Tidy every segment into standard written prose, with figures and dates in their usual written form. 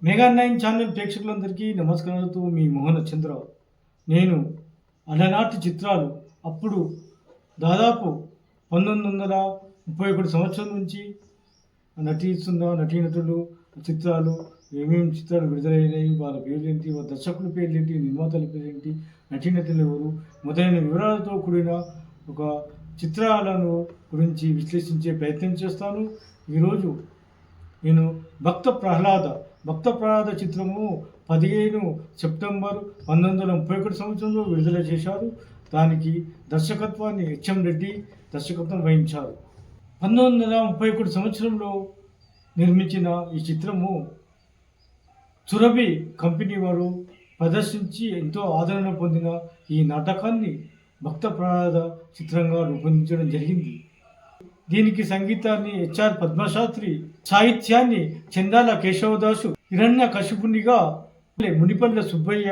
Mega 9 channel ప్రేక్షకులందరికీ నమస్కారాలతో మీ మోహన చంద్రరావు. నేను అలనాటి చిత్రాలు అప్పుడు దాదాపు 1931 సంవత్సరం నుంచి నటిస్తున్న నటీనటులు చిత్రాలు ఏమేమి చిత్రాలు విడుదలైనాయి, వాళ్ళ పేర్లేంటి, వాళ్ళ దర్శకుల పేర్లేంటి, నిర్మాతల పేరేంటి, నటీనటులు ఎవరు మొదలైన వివరాలతో కూడిన ఒక చిత్రాలను గురించి విశ్లేషించే ప్రయత్నం చేస్తాను. ఈరోజు నేను భక్త ప్రహ్లాద చిత్రము 15 సెప్టెంబర్ 1931 సంవత్సరంలో విడుదల చేశారు. దానికి దర్శకత్వాన్ని హెచ్ఎం రెడ్డి దర్శకత్వం వహించారు. 1931 సంవత్సరంలో నిర్మించిన ఈ చిత్రము సురభి కంపెనీ వారు ప్రదర్శించి ఎంతో ఆదరణ పొందిన ఈ నాటకాన్ని భక్త ప్రహ్లాద చిత్రంగా రూపొందించడం జరిగింది. దీనికి సంగీతాన్ని హెచ్ఆర్ పద్మశాస్త్రి, సాహిత్యాన్ని చందాల కేశవదాసు, హిరణ్య కశిపునిగా మునిపల్ల సుబ్బయ్య,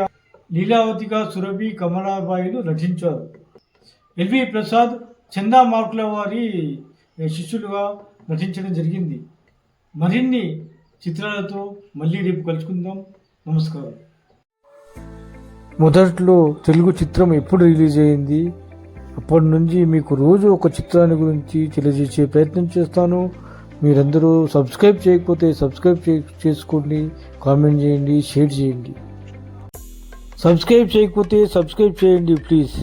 లీలావతిగా సురభి కమలాబాయిలు నటించారు. ఎల్వి ప్రసాద్, చందా మార్కుల వారి శిష్యులుగా నటించడం జరిగింది. మరిన్ని చిత్రాలతో మళ్ళీ రేపు కలుసుకుందాం. నమస్కారం. మొదట్లో తెలుగు చిత్రం ఎప్పుడు రిలీజ్ అయింది, అప్పటి నుంచి మీకు రోజు ఒక చిత్రాన్ని గురించి తెలియజేసే ప్రయత్నం చేస్తాను. మీరందరూ సబ్స్క్రైబ్ చేయకపోతే సబ్స్క్రైబ్ చేసుకోండి, కామెంట్ చేయండి, షేర్ చేయండి. సబ్స్క్రైబ్ చేయకపోతే సబ్స్క్రైబ్ చేయండి ప్లీజ్.